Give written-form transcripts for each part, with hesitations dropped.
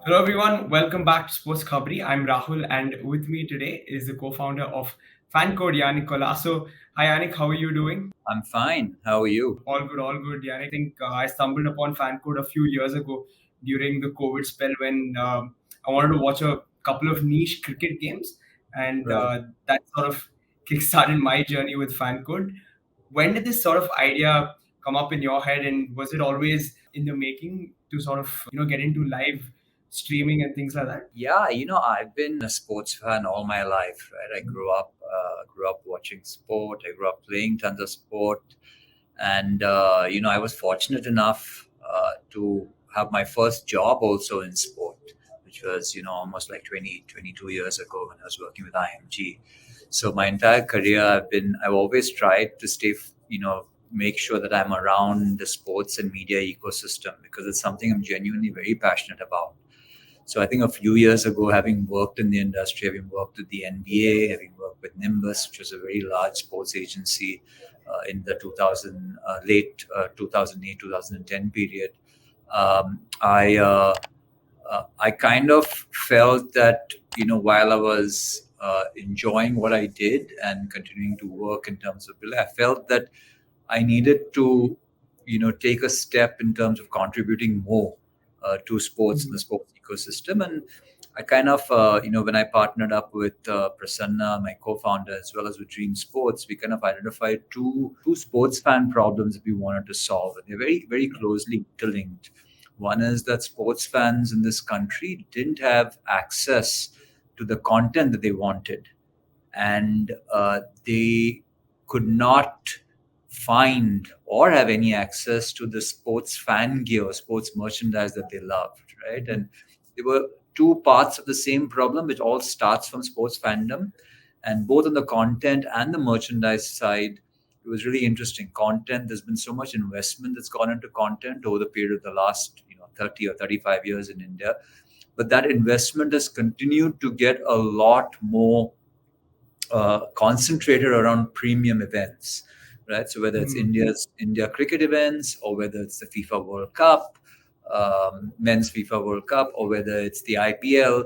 Hello everyone, welcome back to SportsKhabri. I'm Rahul and with me today is the co-founder of FanCode, Yannick Colaco. Hi Yannick, how are you doing? I'm fine. How are you? All good, Yannick. I think I stumbled upon FanCode a few years ago during the COVID spell when I wanted to watch a couple of niche cricket games and Right. that sort of kickstarted my journey with FanCode. When did this sort of idea come up in your head and was it always in the making to sort of, get into live streaming and things like that? Yeah, I've been a sports fan all my life, right? I grew up watching sport. I grew up playing tons of sport, and I was fortunate enough to have my first job also in sport, which was almost like 22 years ago when I was working with IMG. So my entire career, I've always tried to make sure that I'm around the sports and media ecosystem because it's something I'm genuinely very passionate about. So I think a few years ago, having worked in the industry, having worked with the NBA, having worked with Nimbus, which was a very large sports agency in the 2000 late 2008 2010 period, I kind of felt that while I was enjoying what I did and continuing to work in terms of, I felt that I needed to take a step in terms of contributing more to sports and the sports ecosystem. And I kind of when I partnered up with Prasanna, my co-founder, as well as with Dream Sports, we kind of identified two sports fan problems that we wanted to solve, and they're very very closely interlinked. One is that sports fans in this country didn't have access to the content that they wanted, and they could not find or have any access to the sports fan gear, sports merchandise that they loved, right? And there were two parts of the same problem, which all starts from sports fandom, and both on the content and the merchandise side, it was really interesting. Content, there's been so much investment that's gone into content over the period of the last 30 or 35 years in India, but that investment has continued to get a lot more concentrated around premium events, right? So whether it's India cricket events, or whether it's the FIFA World Cup, men's FIFA World Cup, or whether it's the IPL,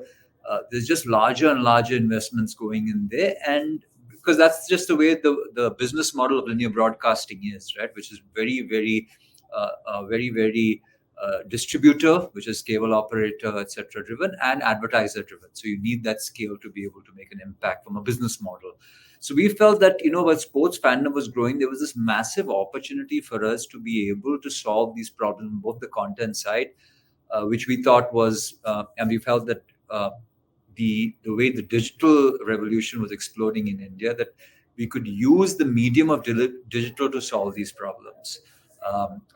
there's just larger and larger investments going in there, and because that's just the way the business model of linear broadcasting is, right? Which is very distributor, which is cable operator, etc., driven, and advertiser driven. So you need that scale to be able to make an impact from a business model. So we felt that while sports fandom was growing, there was this massive opportunity for us to be able to solve these problems on both the content side, which we thought was, and we felt that the way the digital revolution was exploding in India, that we could use the medium of digital to solve these problems.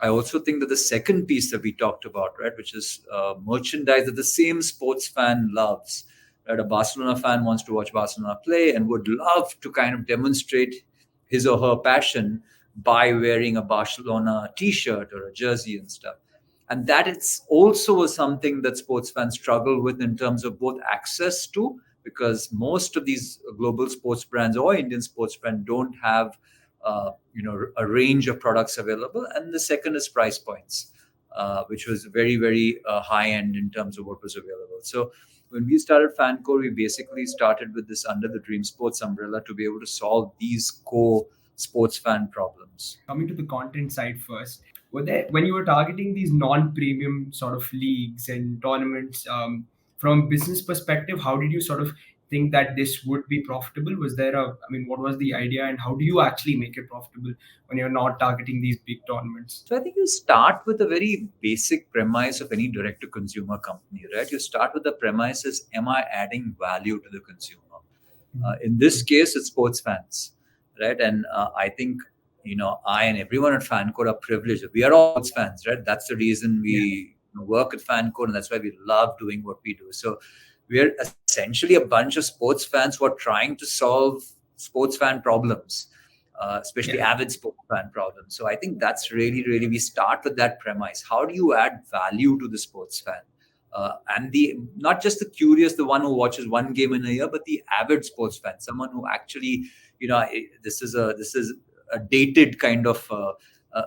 I also think that the second piece that we talked about, right, which is merchandise that the same sports fan loves. Right, a Barcelona fan wants to watch Barcelona play and would love to kind of demonstrate his or her passion by wearing a Barcelona T-shirt or a jersey and stuff. And that is also something that sports fans struggle with in terms of both access to, because most of these global sports brands or Indian sports brands don't have a range of products available, and the second is price points, which was very very high end in terms of what was available. So when we started FanCode, we basically started with this under the Dream Sports umbrella to be able to solve these core sports fan problems. Coming to the content side first, were there when you were targeting these non-premium sort of leagues and tournaments, from a business perspective, how did you sort of think that this would be profitable? Was there what was the idea and how do you actually make it profitable when you're not targeting these big tournaments? So I think you start with a very basic premise of any direct to consumer company, right? You start with the premise is, am I adding value to the consumer? In this case, it's sports fans, right? And I think, I and everyone at FanCode are privileged. We are all sports fans, right? That's the reason we work at FanCode, and that's why we love doing what we do. So we're essentially a bunch of sports fans who are trying to solve sports fan problems, especially avid sports fan problems. So I think that's really, really, we start with that premise. How do you add value to the sports fan? And the not just the curious, the one who watches one game in a year, but the avid sports fan, someone who actually, this is a dated kind of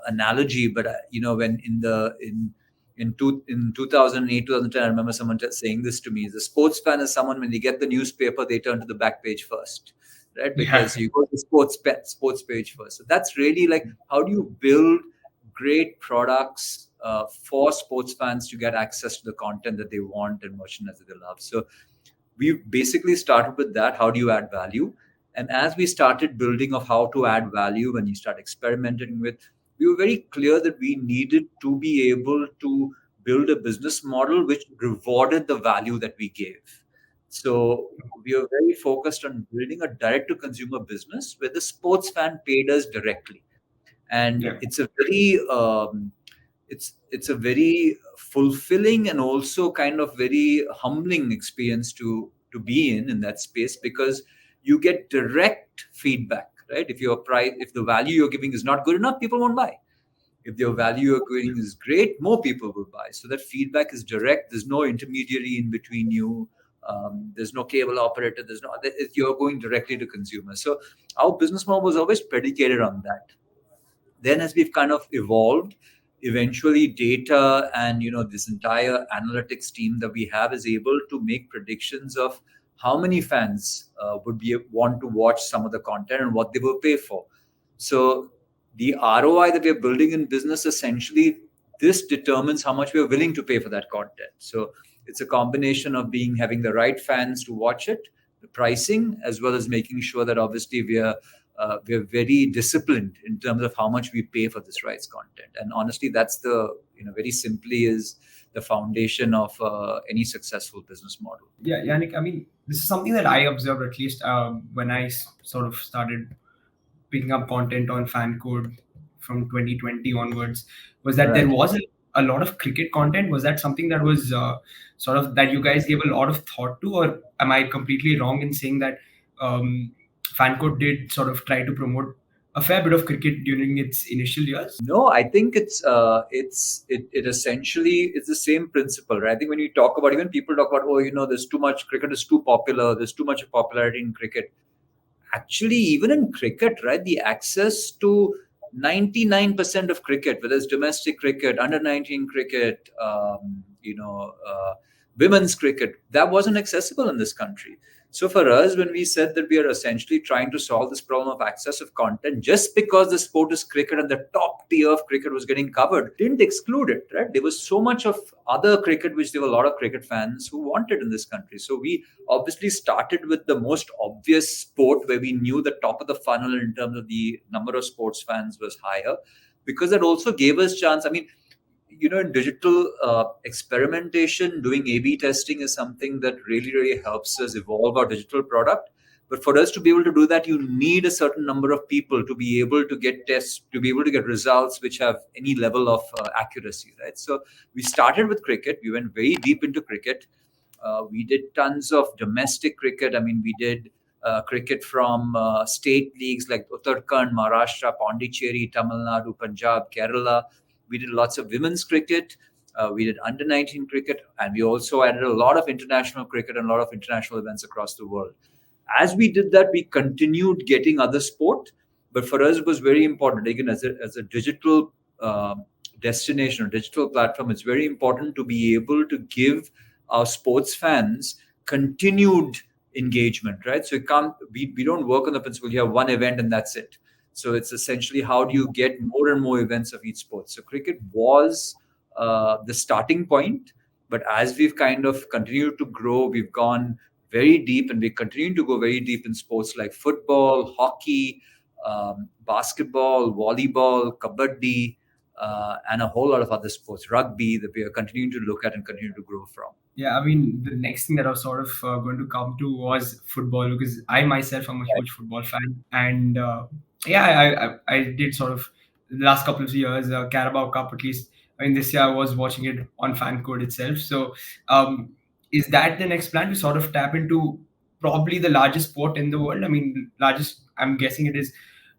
analogy, but when in 2008, 2010, I remember someone saying this to me. The sports fan is someone when they get the newspaper, they turn to the back page first, right? Yeah. Because you go to sports page first. So that's really like how do you build great products for sports fans to get access to the content that they want and merchandise that they love. So we basically started with that. How do you add value? And as we started building of how to add value, when you start experimenting with, we were very clear that we needed to be able to build a business model which rewarded the value that we gave. So we are very focused on building a direct to consumer business where the sports fan paid us directly. And Yeah. it's a very fulfilling and also kind of very humbling experience to be in that space, because you get direct feedback, right? If your price, if the value you're giving is not good enough, people won't buy. If your value you're giving is great, more people will buy. So that feedback is direct. There's no intermediary in between you. There's no cable operator. There's no, you're going directly to consumers. So our business model was always predicated on that. Then as we've kind of evolved, eventually data and this entire analytics team that we have is able to make predictions of how many fans want to watch some of the content and what they will pay for. So the ROI that we're building in business, essentially this determines how much we're willing to pay for that content. So it's a combination of having the right fans to watch it, the pricing, as well as making sure that obviously we're very disciplined in terms of how much we pay for this rights content. And honestly, that's very simply is the foundation of any successful business model. Yeah, Yannick, I mean, this is something that I observed at least when I sort of started picking up content on FanCode from 2020 onwards, was that there Right. was a lot of cricket content. Was that something that was sort of that you guys gave a lot of thought to, or am I completely wrong in saying that FanCode did sort of try to promote a fair bit of cricket during its initial years? No, I think it essentially it's the same principle, right? I think when you talk about, even people talk about, there's too much, cricket is too popular, there's too much popularity in cricket. Actually, even in cricket, right, the access to 99% of cricket, whether it's domestic cricket, under 19 cricket, women's cricket, that wasn't accessible in this country. So for us, when we said that we are essentially trying to solve this problem of access of content, just because the sport is cricket and the top tier of cricket was getting covered, didn't exclude it, right? There was so much of other cricket which there were a lot of cricket fans who wanted in this country. So we obviously started with the most obvious sport where we knew the top of the funnel in terms of the number of sports fans was higher, because that also gave us chance. I mean, in digital experimentation, doing A/B testing is something that really, really helps us evolve our digital product. But for us to be able to do that, you need a certain number of people to be able to get tests, to be able to get results which have any level of accuracy, right? So we started with cricket. We went very deep into cricket. We did tons of domestic cricket. I mean, we did cricket from state leagues like Uttarakhand, Maharashtra, Pondicherry, Tamil Nadu, Punjab, Kerala. We did lots of women's cricket. We did under 19 cricket. And we also added a lot of international cricket and a lot of international events across the world. As we did that, we continued getting other sport. But for us, it was very important, again, as a digital destination or digital platform, it's very important to be able to give our sports fans continued engagement, right? So we don't work on the principle you have one event and that's it. So it's essentially how do you get more and more events of each sport. So cricket was the starting point, but as we've kind of continued to grow, we've gone very deep, and we continue to go very deep in sports like football, hockey, basketball, volleyball, kabaddi, and a whole lot of other sports, rugby, that we are continuing to look at and continue to grow from. Yeah, I mean, the next thing that I was sort of going to come to was football, because I myself am a huge football fan, and yeah, I did sort of the last couple of years Carabao Cup at least. I mean, this year I was watching it on FanCode itself. So, um, is that the next plan to sort of tap into probably the largest sport in the world? I mean, largest. I'm guessing it is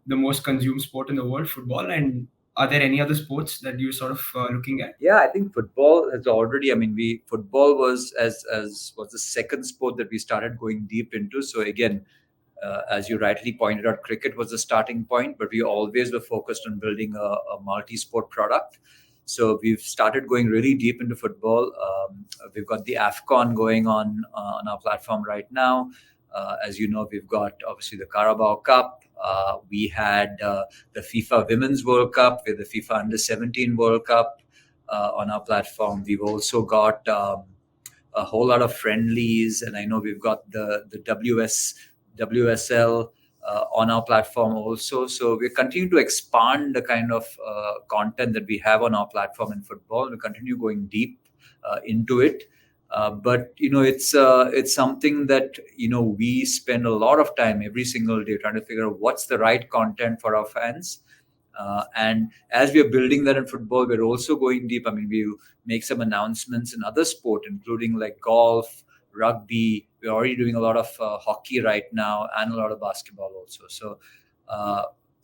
the most consumed sport in the world, football. And are there any other sports that you're sort of looking at? Yeah, I think football has already. I mean, we football was as was the second sport that we started going deep into. So again, as you rightly pointed out, cricket was the starting point, but we always were focused on building a multi-sport product. So we've started going really deep into football. We've got the AFCON going on our platform right now. As you know, we've got obviously the Carabao Cup. We had the FIFA Women's World Cup, with the FIFA Under 17 World Cup on our platform. We've also got a whole lot of friendlies, and I know we've got the WSL on our platform also. So we continue to expand the kind of content that we have on our platform in football. We continue going deep into it. But it's something that we spend a lot of time every single day trying to figure out what's the right content for our fans. And as we are building that in football, we're also going deep. I mean, we make some announcements in other sport, including like golf, rugby. We're already doing a lot of hockey right now, and a lot of basketball also. So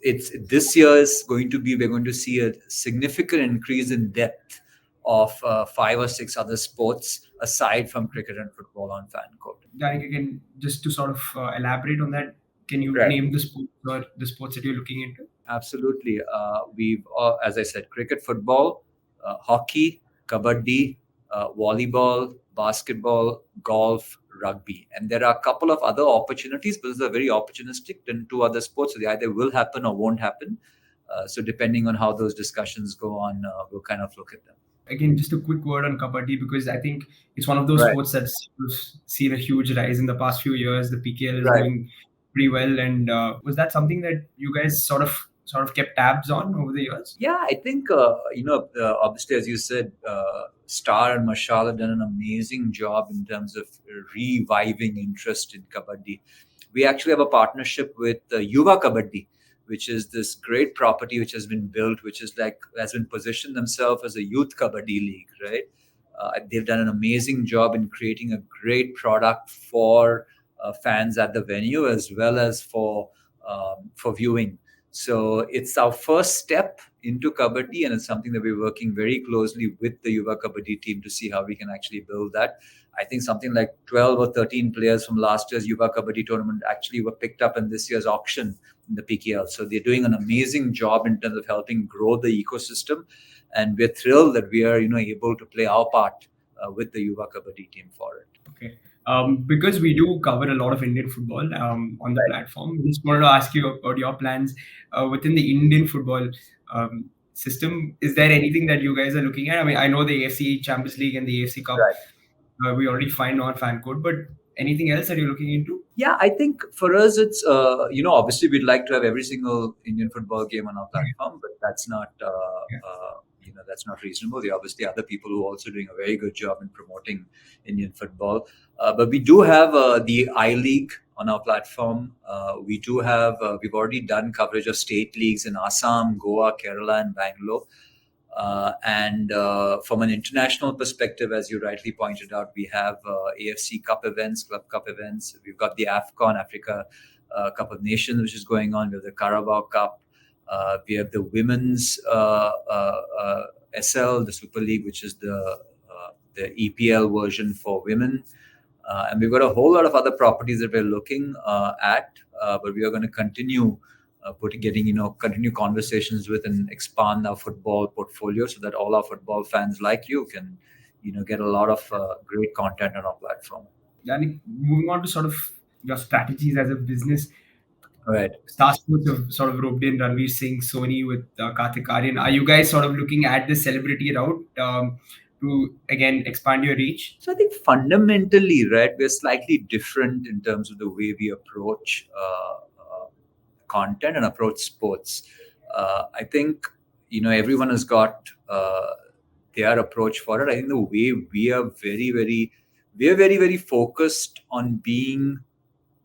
it's this year is going to be, we're going to see a significant increase in depth of 5 or 6 other sports aside from cricket and football on FanCode. Yannick, again, just to sort of elaborate on that, can you Right. name the sports or the sports that you're looking into? Absolutely. We've, as I said, cricket, football, hockey, kabaddi, volleyball, basketball, golf, rugby. And there are a couple of other opportunities, but those are very opportunistic in 2 other sports. So they either will happen or won't happen. So depending on how those discussions go on, we'll kind of look at them. Again, just a quick word on kabaddi, because I think it's one of those Right. sports that's seen a huge rise in the past few years. The PKL is Right. doing pretty well, and was that something that you guys sort of kept tabs on over the years? Yeah, I think obviously, as you said, Star and Mashal have done an amazing job in terms of reviving interest in kabaddi. We actually have a partnership with Yuva Kabaddi, which is this great property which has been built, which is like has been positioned themselves as a youth kabaddi league, right? They've done an amazing job in creating a great product for fans at the venue as well as for viewing. So it's our first step into kabaddi, and it's something that we're working very closely with the Yuva Kabaddi team to see how we can actually build that. I think something like 12 or 13 players from last year's Yuva Kabaddi tournament actually were picked up in this year's auction in the PKL. So they're doing an amazing job in terms of helping grow the ecosystem, and we're thrilled that we are able to play our part with the Yuva Kabaddi team for it. Okay. Because we do cover a lot of Indian football on the Right. platform, just wanted to ask you about your plans within the Indian football system. Is there anything that you guys are looking at? I mean, I know the AFC Champions League and the AFC Cup, Right. we already find on FanCode, but anything else that you're looking into? Yeah, I think for us, it's obviously we'd like to have every single Indian football game on our platform, but that's not that's not reasonable. There are obviously other people who are also doing a very good job in promoting Indian football. But we do have the I League on our platform. We do have we've already done coverage of state leagues in Assam, Goa, Kerala, and Bangalore. And from an international perspective, as you rightly pointed out, we have AFC Cup events, Club Cup events. We've got the AFCON, Africa Cup of Nations, which is going on. We have the Carabao Cup. We have the Women's SL, the Super League, which is the EPL version for women. And we've got a whole lot of other properties that we're looking at, but we are going to continue continue conversations with and expand our football portfolio so that all our football fans like you can get a lot of great content on our platform. Yannick, moving on to sort of your strategies as a business, Right. Star Sports have sort of roped in Ranveer Singh, Sony with Karthik Aryan. Are you guys sort of looking at the celebrity route to again expand your reach? So I think fundamentally, right, we're slightly different in terms of the way we approach content and approach sports. I think everyone has got their approach for it. I think the way we are very focused on being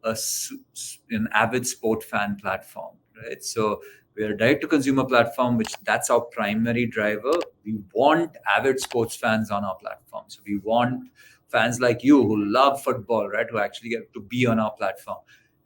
an avid sport fan platform, right? So we're a direct to consumer platform, which that's our primary driver. We want avid sports fans on our platform. So we want fans like you who love football, right, who actually get to be on our platform.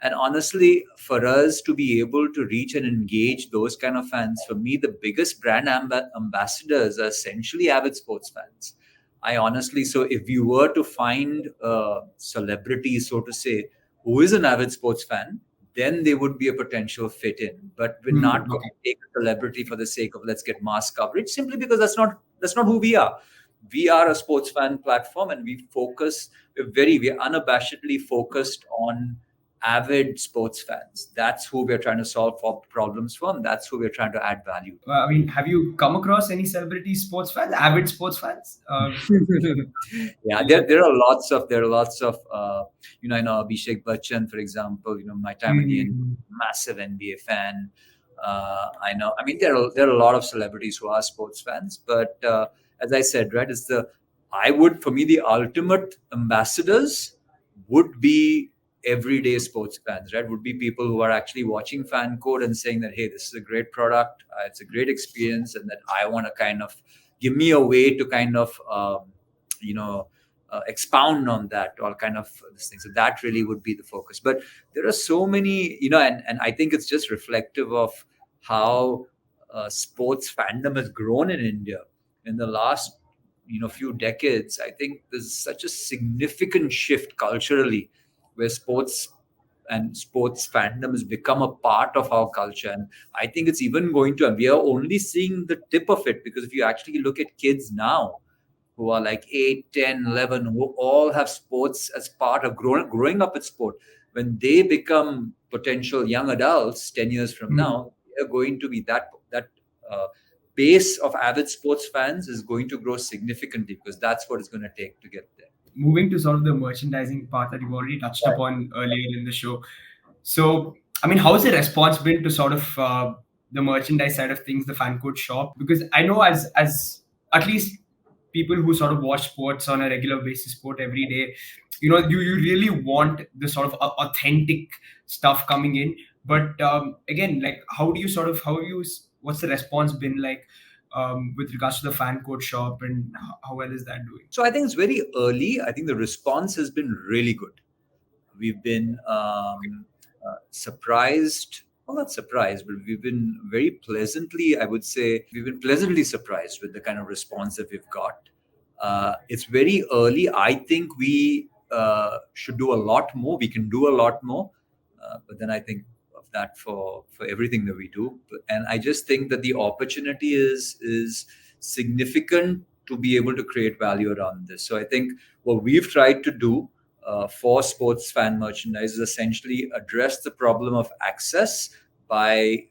And honestly, for us to be able to reach and engage those kind of fans, for me, the biggest brand ambassadors are essentially avid sports fans. I honestly, so if you were to find a celebrity, so to say, who is an avid sports fan, then they would be a potential fit in. But we're not going Okay. to take a celebrity for the sake of let's get mass coverage, simply because that's not who we are. We are a sports fan platform, and we're unabashedly focused on avid sports fans. That's who we're trying to solve for problems for, and that's who we're trying to add value. I mean, have you come across any celebrity sports fans, avid sports fans? Yeah, there are lots of I know Abhishek Bachchan, for example. My time at the end, Hmm. massive NBA fan. I know. I mean, there are a lot of celebrities who are sports fans, but as I said, right, for me, the ultimate ambassadors would be everyday sports fans, right? Would be people who are actually watching fan code and saying that, hey, this is a great product, it's a great experience, and that I want to kind of give me a way to kind of you know expound on that, or kind of this thing. So that really would be the focus. But there are so many, and I think it's just reflective of how sports fandom has grown in India in the last few decades. I think there's such a significant shift culturally, where sports fandom has become a part of our culture. And I think it's even going to, and we are only seeing the tip of it, because if you actually look at kids now who are like 8, 10, 11, who all have sports as part of growing up with sport, when they become potential young adults 10 years from Hmm. now, they're going to be that uh, base of avid sports fans is going to grow significantly, because that's what it's going to take to get there. Moving to sort of the merchandising part that you've already touched Right. upon earlier in the show. So, I mean, how's the response been to sort of the merchandise side of things, the fan code shop? Because I know as at least people who sort of watch sports on a regular basis, sport every day, you really want the sort of authentic stuff coming in. But again, like, what's the response been like with regards to the fan code shop, and how well is that doing? So I think it's very early. I think the response has been really good. We've been surprised, well, not surprised, but we've been very pleasantly, I would say, we've been pleasantly surprised with the kind of response that we've got. It's very early. I think we should do a lot more. We can do a lot more. But then I think of that for everything that we do. And I just think that the opportunity is significant to be able to create value around this. So I think what we've tried to do for sports fan merchandise is essentially address the problem of access by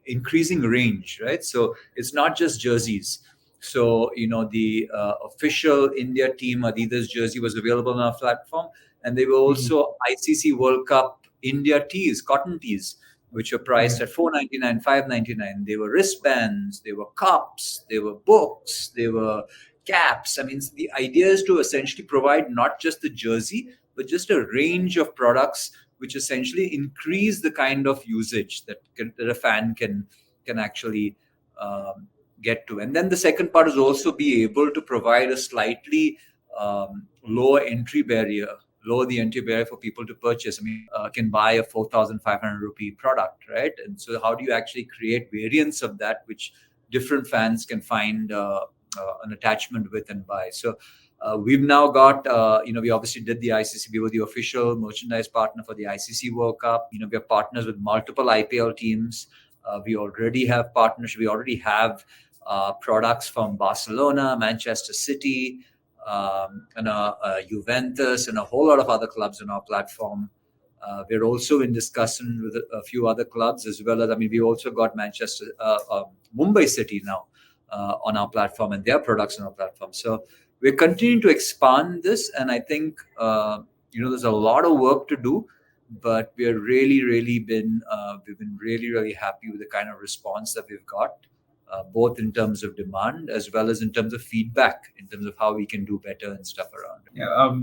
increasing range, right? So it's not just jerseys. So the official India team Adidas jersey was available on our platform, and they were Mhm. also ICC World Cup India tees, cotton tees, which were priced Right. at 499, 599. They were wristbands, they were cups, they were books, they were caps. I mean, the idea is to essentially provide not just the jersey, but just a range of products which essentially increase the kind of usage that a fan can actually um, get to. And then the second part is also be able to provide a slightly lower entry barrier, lower the entry barrier for people to purchase. I mean, can buy a 4,500 rupee product, right? And so how do you actually create variants of that which different fans can find an attachment with and buy? So we've now got, we obviously did the ICC. We were the official merchandise partner for the ICC World Cup. We are partners with multiple IPL teams. We already have partnership. We already have products from Barcelona, Manchester City, and Juventus, and a whole lot of other clubs on our platform. We're also in discussion with a few other clubs as well as, I mean, we also got Mumbai City now on our platform, and their products on our platform. So we're continuing to expand this, and I think there's a lot of work to do, but we've been really, really happy with the kind of response that we've got, both in terms of demand as well as in terms of feedback, in terms of how we can do better and stuff around it. Yeah,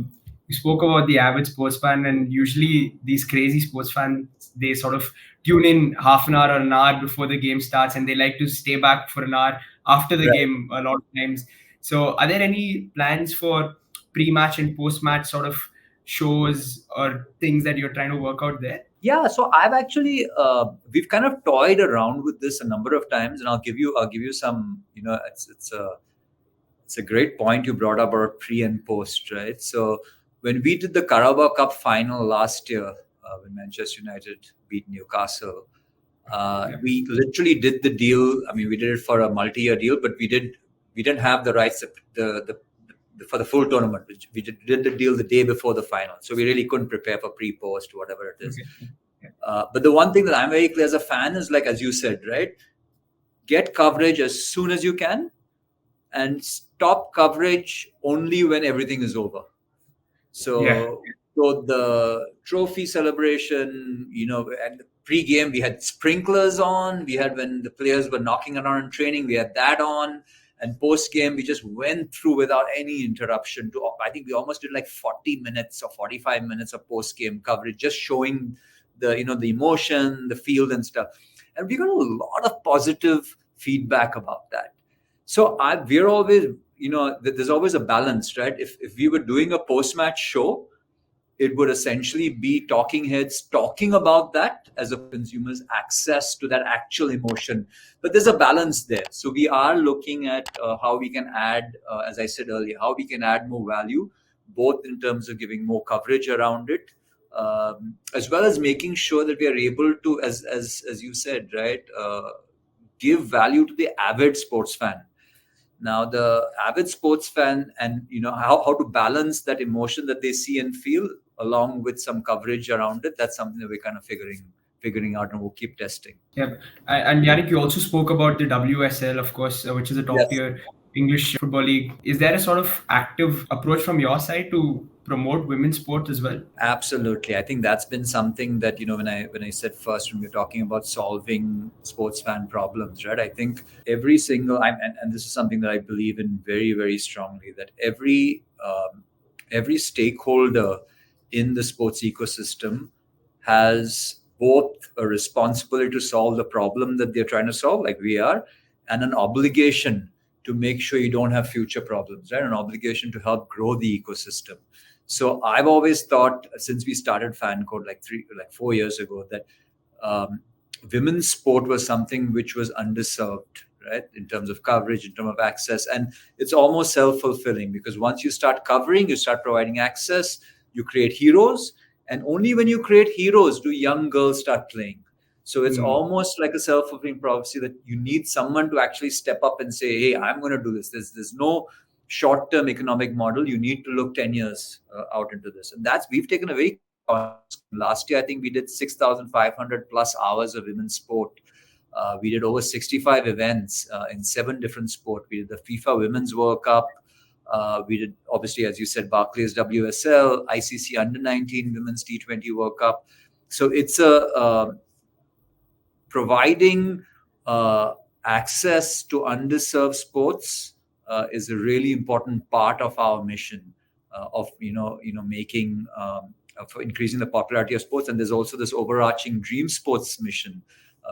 you spoke about the avid sports fan, and usually these crazy sports fans, they sort of tune in half an hour or an hour before the game starts, and they like to stay back for an hour after the Right. game a lot of times. So, are there any plans for pre-match and post-match sort of shows or things that you're trying to work out there? Yeah, so I've actually we've kind of toyed around with this a number of times, and I'll give you some. It's a great point you brought up about pre and post, right? So when we did the Carabao Cup final last year, when Manchester United beat Newcastle. Yeah. We literally did the deal. I mean, we did it for a multi-year deal, but we didn't have the rights for the full tournament. Did the deal the day before the final, so we really couldn't prepare for pre-post, whatever it is. Okay. Yeah. But the one thing that I'm very clear as a fan is, like as you said, right? Get coverage as soon as you can, and stop coverage only when everything is over. Yeah. So the trophy celebration, and pre-game we had sprinklers on. We had, when the players were knocking around in training, we had that on. And post-game, we just went through without any interruption. I think we almost did like 40 minutes or 45 minutes of post-game coverage, just showing the emotion, the field and stuff. And we got a lot of positive feedback about that. So we're always, there's always a balance, right? If we were doing a post-match show, it would essentially be talking heads talking about that as a consumer's access to that actual emotion. But there's a balance there. So we are looking at how we can add, as I said earlier, how we can add more value, both in terms of giving more coverage around it, as well as making sure that we are able to, as you said, right, give value to the avid sports fan. Now the avid sports fan, and how to balance that emotion that they see and feel along with some coverage around it, that's something that we're kind of figuring out, and we'll keep testing. Yeah. And Yannick, you also spoke about the WSL, of course, which is a top Yes. tier English football league. Is there a sort of active approach from your side to promote women's sport as well? Absolutely. I think that's been something that, when I said first, when we're talking about solving sports fan problems, right? I think every single, and this is something that I believe in very, very strongly, that every stakeholder in the sports ecosystem has both a responsibility to solve the problem that they're trying to solve, like we are, and an obligation to make sure you don't have future problems, right? An obligation to help grow the ecosystem. So I've always thought, since we started FanCode like 4 years ago, that women's sport was something which was underserved, right, in terms of coverage, in terms of access. And it's almost self-fulfilling, because once you start covering, you start providing access, you create heroes, and only when you create heroes do young girls start playing. So it's Hmm. almost like a self-fulfilling prophecy, that you need someone to actually step up and say, hey, I'm going to do this. There's no short-term economic model. You need to look 10 years out into this. And we've taken a very last year, I think we did 6,500 plus hours of women's sport. We did over 65 events in 7 different sports. We did the FIFA Women's World Cup. We did, obviously, as you said, Barclays WSL, ICC Under-19 Women's T20 World Cup. So it's providing access to underserved sports is a really important part of our mission of making for increasing the popularity of sports. And there's also this overarching Dream Sports mission,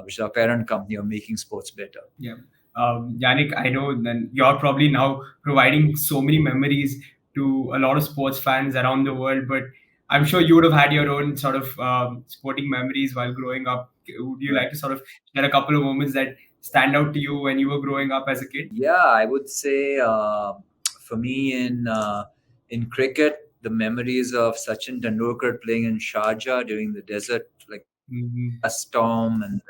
which is our parent company, of making sports better. Yeah. Yannick, I know then you're probably now providing so many memories to a lot of sports fans around the world, but I'm sure you would have had your own sort of sporting memories while growing up. Would you like Right. to sort of share a couple of moments that stand out to you when you were growing up as a kid? Yeah, I would say for me in cricket, the memories of Sachin Tendulkar playing in Sharjah during the desert, like Hmm. a storm, and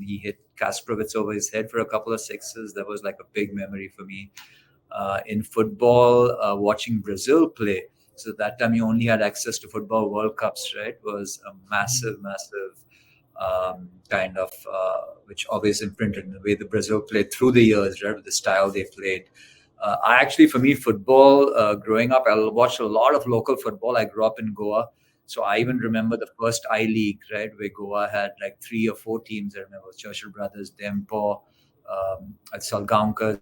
he hit Kasparov over his head for a couple of sixes. That was like a big memory for me. In football, watching Brazil play. So that time you only had access to football World Cups, right? Was a massive, massive kind of which always imprinted in the way the Brazil played through the years, right? With the style they played. I actually, for me, football, growing up, I watched a lot of local football. I grew up in Goa. So I even remember the first I League, right, where Goa had like 3 or 4 teams. I remember Churchill Brothers, Dempo, Salgaonkar.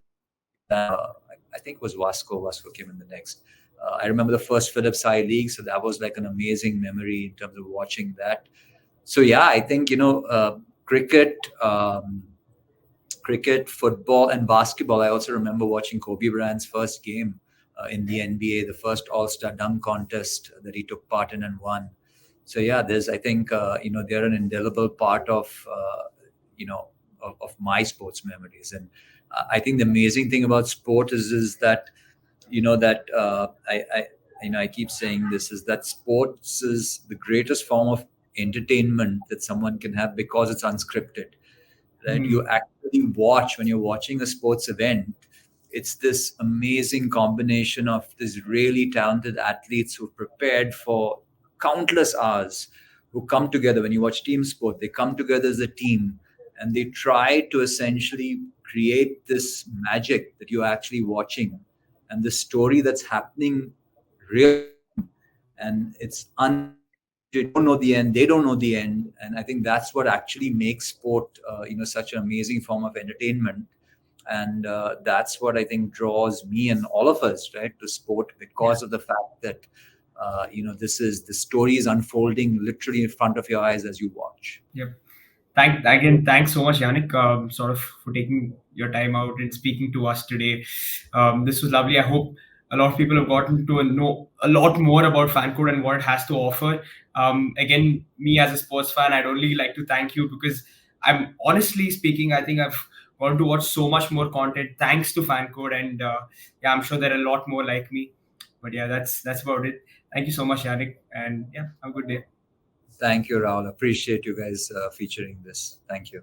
I think it was Vasco. Vasco came in the next. I remember the first Philips I League. So that was like an amazing memory in terms of watching that. So yeah, I think cricket, football, and basketball. I also remember watching Kobe Bryant's first game in the NBA, the first All-Star dunk contest that he took part in and won. So yeah, I think they're an indelible part of you know of my sports memories. And I think the amazing thing about sport is that I keep saying this, is that sports is the greatest form of entertainment that someone can have because it's unscripted, right? Hmm. You actually watch when you're watching a sports event. It's this amazing combination of these really talented athletes who've prepared for countless hours, who come together. When you watch team sport, they come together as a team and they try to essentially create this magic that you're actually watching and the story that's happening real time, and it's unscripted. You don't know the end, they don't know the end, and I think that's what actually makes sport such an amazing form of entertainment. And that's what I think draws me and all of us, right, to sport, Yeah. because of the fact that this is the story is unfolding literally in front of your eyes as you watch. Yep. Thanks so much, Yannick, sort of for taking your time out and speaking to us today. This was lovely. I hope a lot of people have gotten to know a lot more about FanCode and what it has to offer. Again, me as a sports fan, I'd only like to thank you because I'm honestly speaking, I think I've gone to watch so much more content thanks to FanCode, and yeah, I'm sure there are a lot more like me. But yeah, that's about it. Thank you so much, Yannick, and yeah, have a good day. Thank you, Rahul. Appreciate you guys featuring this. Thank you.